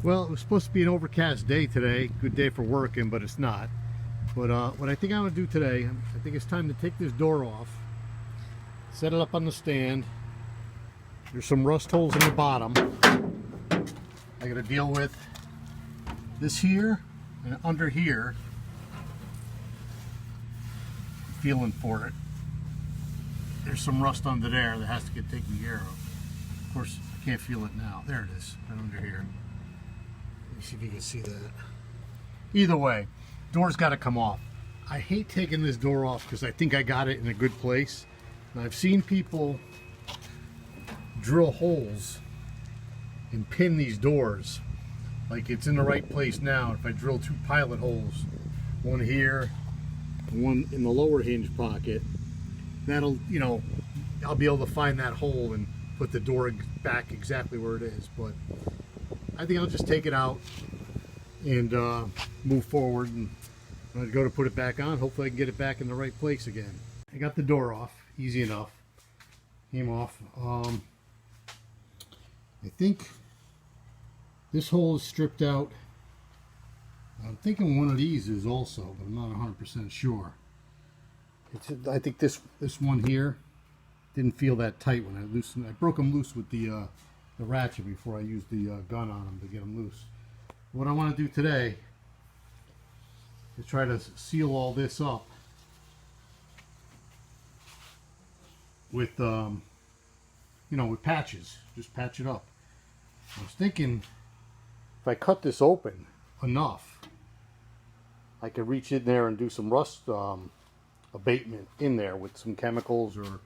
Well, it was supposed to be an overcast day today. Good day for working, but it's not. But what I think I'm going to do today, I think it's time to take this door off, set it up on the stand. There's some rust holes in the bottom. I got to deal with this here and under here. I'm feeling for it. There's some rust under there that has to get taken care of. Of course, I can't feel it now. There it is, right under here. Let me see if you can see that. Either way, door's got to come off. I hate taking this door off because I think I got it in a good place. And I've seen people drill holes and pin these doors like it's in the right place now. If I drill 2 pilot holes, one here, one in the lower hinge pocket, that'll, you know, I'll be able to find that hole and put the door back exactly where it is. But I think I'll just take it out and move forward, and when I go to put it back on, hopefully I can get it back in the right place again. I got the door off, easy enough. Came off. I think this hole is stripped out. I'm thinking one of these is also, but I'm not 100% sure. I think this one here didn't feel that tight when I loosened. I broke them loose with the ratchet before I used the gun on them to get them loose. What I want to do today is try to seal all this up with, you know, with patches. Just patch it up. I was thinking if I cut this open enough, I could reach in there and do some rust abatement in there with some chemicals or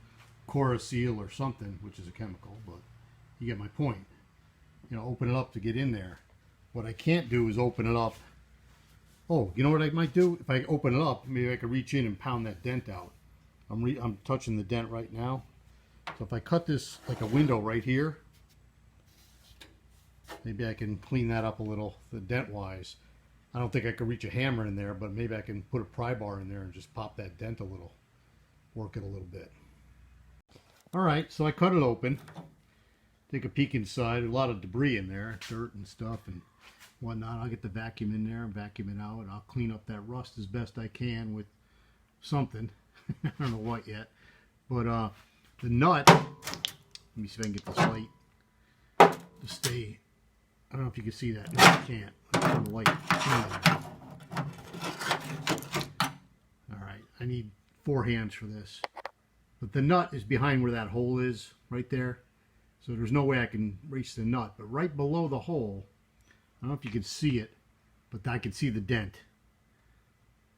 Seal or something, which is a chemical, but you get my point. You know, open it up to get in there. What I can't do is open it up. Oh, you know what I might do? If I open it up, maybe I could reach in and pound that dent out. I'm touching the dent right now. So if I cut this like a window right here, maybe I can clean that up a little, the dent wise. I don't think I could reach a hammer in there, but maybe I can put a pry bar in there and just pop that dent a little, work it a little bit. All right, so I cut it open. Take a peek inside. A lot of debris in there, dirt and stuff and whatnot. I'll get the vacuum in there and vacuum it out, and I'll clean up that rust as best I can with something. I don't know what yet. But the nut, let me see if I can get this light to stay. I don't know if you can see that. No, I can't. Let's turn the light. All right, I need 4 hands for this. But the nut is behind where that hole is, right there. So there's no way I can reach the nut. But right below the hole, I don't know if you can see it, but I can see the dent.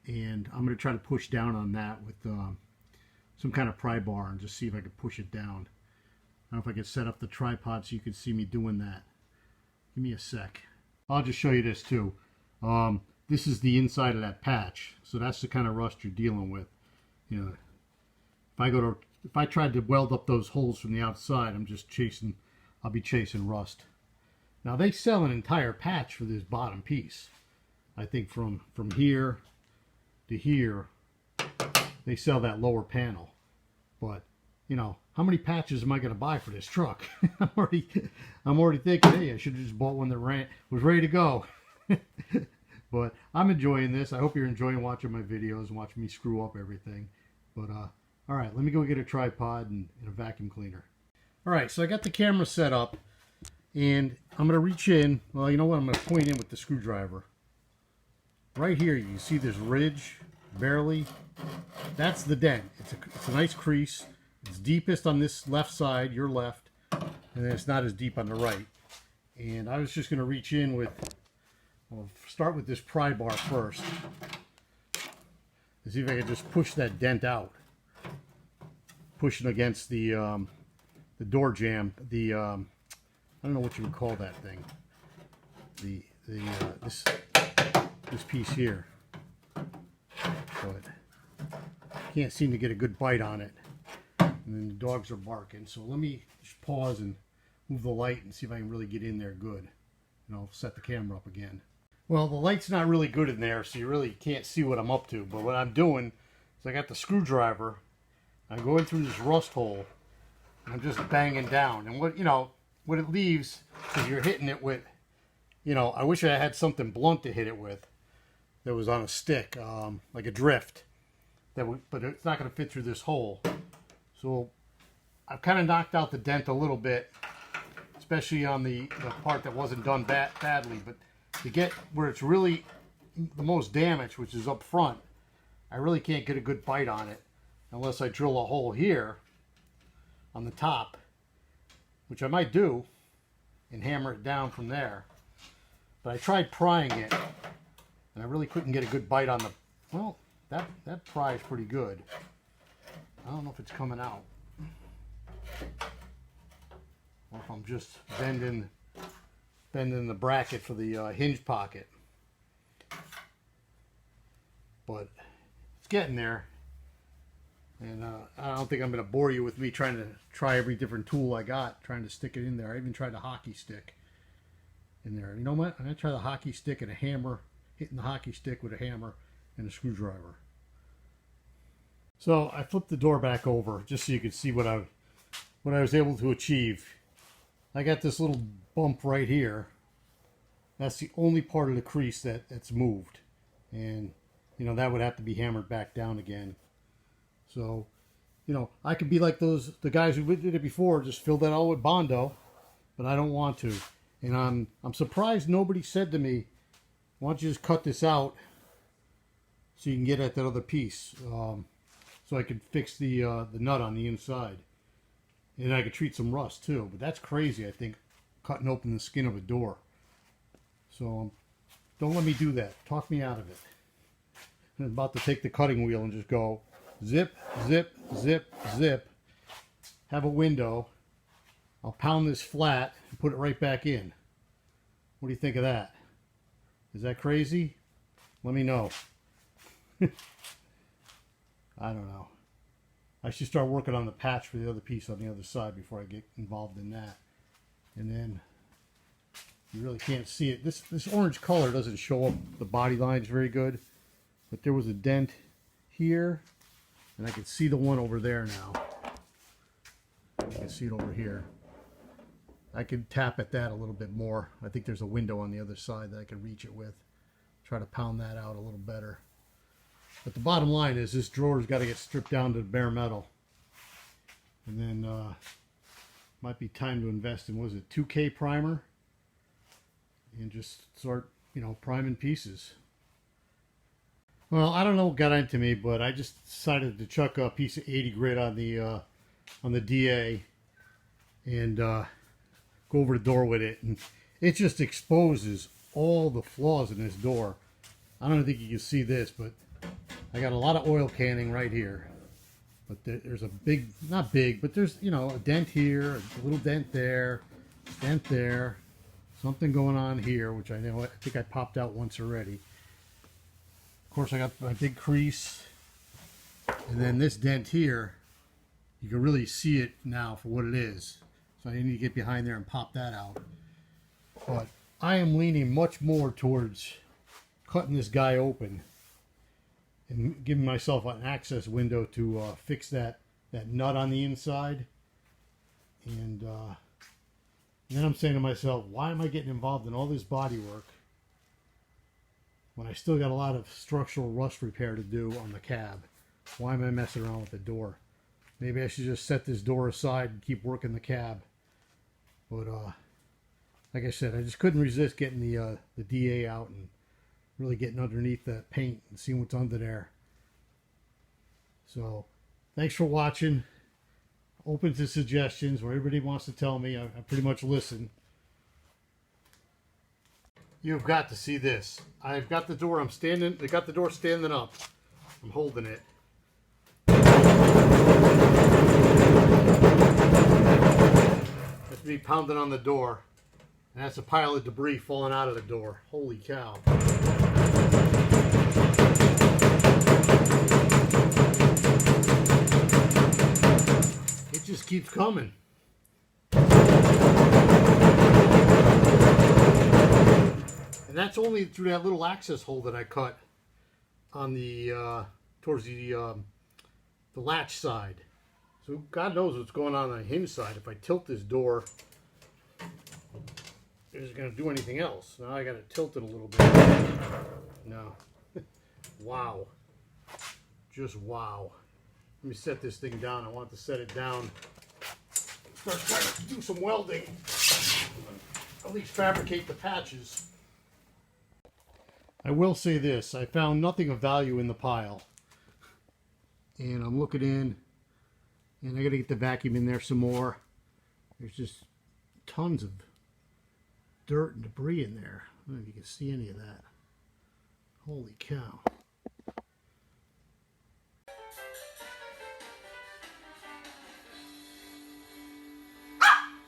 And I'm going to try to push down on that with some kind of pry bar and just see if I can push it down. I don't know if I can set up the tripod so you can see me doing that. Give me a sec. I'll just show you this too. This is the inside of that patch. So that's the kind of rust you're dealing with. You know, if I tried to weld up those holes from the outside, I'll be chasing rust. Now they sell an entire patch for this bottom piece. I think from here to here, they sell that lower panel. But, you know, how many patches am I going to buy for this truck? I'm already thinking, hey, I should have just bought one that was ready to go. But I'm enjoying this. I hope you're enjoying watching my videos and watching me screw up everything. But all right, let me go get a tripod and a vacuum cleaner. All right, so I got the camera set up, and I'm going to reach in. Well, you know what? I'm going to point in with the screwdriver. Right here, you can see this ridge, barely. That's the dent. It's a nice crease. It's deepest on this left side, your left, and then it's not as deep on the right. And I was just going to reach in with, well, start with this pry bar first. To see if I can just push that dent out. Pushing against the door jamb, I don't know what you would call that thing. This piece here, but can't seem to get a good bite on it. And then the dogs are barking. So let me just pause and move the light and see if I can really get in there good. And I'll set the camera up again. Well, the light's not really good in there, so you really can't see what I'm up to. But what I'm doing is I got the screwdriver. I'm going through this rust hole, and I'm just banging down. And what it leaves is you're hitting it with, you know, I wish I had something blunt to hit it with that was on a stick, like a drift. But it's not going to fit through this hole. So I've kind of knocked out the dent a little bit, especially on the part that wasn't done badly. But to get where it's really the most damage, which is up front, I really can't get a good bite on it unless I drill a hole here on the top, which I might do, and hammer it down from there. But I tried prying it, and I really couldn't get a good bite on the, well, that pry is pretty good. I don't know if it's coming out, or if I'm just bending the bracket for the hinge pocket. But it's getting there. And I don't think I'm going to bore you with me trying to try every different tool I got, trying to stick it in there. I even tried the hockey stick in there. You know what? I'm going to try the hockey stick and a hammer, hitting the hockey stick with a hammer and a screwdriver. So I flipped the door back over just so you could see what I was able to achieve. I got this little bump right here. That's the only part of the crease that's moved. And, you know, that would have to be hammered back down again. So, you know, I could be like the guys who did it before, just fill that all with Bondo, but I don't want to. And I'm surprised nobody said to me, why don't you just cut this out so you can get at that other piece, so I could fix the nut on the inside. And I could treat some rust too, but that's crazy, I think, cutting open the skin of a door. So don't let me do that. Talk me out of it. I'm about to take the cutting wheel and just go zip, zip, zip, zip. Have a window. I'll pound this flat and put it right back in. What do you think of that? Is that crazy? Let me know. I don't know. I should start working on the patch for the other piece on the other side before I get involved in that. And then you really can't see it. This orange color doesn't show up the body lines very good. But there was a dent here. And I can see the one over there now. You can see it over here. I could tap at that a little bit more. I think there's a window on the other side that I can reach it with. Try to pound that out a little better. But the bottom line is this drawer's got to get stripped down to bare metal. And then might be time to invest in, what is it, 2K primer? And just start, you know, priming pieces. Well, I don't know what got into me, but I just decided to chuck a piece of 80 grit on the DA and go over the door with it, and it just exposes all the flaws in this door. I don't think you can see this, but I got a lot of oil canning right here. But there's a big, not big, but there's, you know, a dent here, a little dent there, something going on here, which I know, I think I popped out once already. Of course, I got my big crease, and then this dent here, you can really see it now for what it is. So I need to get behind there and pop that out. But I am leaning much more towards cutting this guy open and giving myself an access window to fix that nut on the inside. And then I'm saying to myself, why am I getting involved in all this body work when I still got a lot of structural rust repair to do on the cab? Why am I messing around with the door? Maybe I should just set this door aside and keep working the cab. But like I said, I just couldn't resist getting the DA out and really getting underneath that paint and seeing what's under there. So thanks for watching. Open to suggestions. Where everybody wants to tell me, I pretty much listen. You've got to see this. I've got the door, I got the door standing up. I'm holding it. That's me pounding on the door. And that's a pile of debris falling out of the door. Holy cow. It just keeps coming. And that's only through that little access hole that I cut on the towards the latch side. So God knows what's going on the hinge side. If I tilt this door, is going to do anything else. Now I got to tilt it a little bit. No. Wow. Just wow. Let me set this thing down. I want to set it down. Start trying to do some welding. At least fabricate the patches. I will say this. I found nothing of value in the pile. And I'm looking in. And I got to get the vacuum in there some more. There's just tons of dirt and debris in there. I don't know if you can see any of that. Holy cow.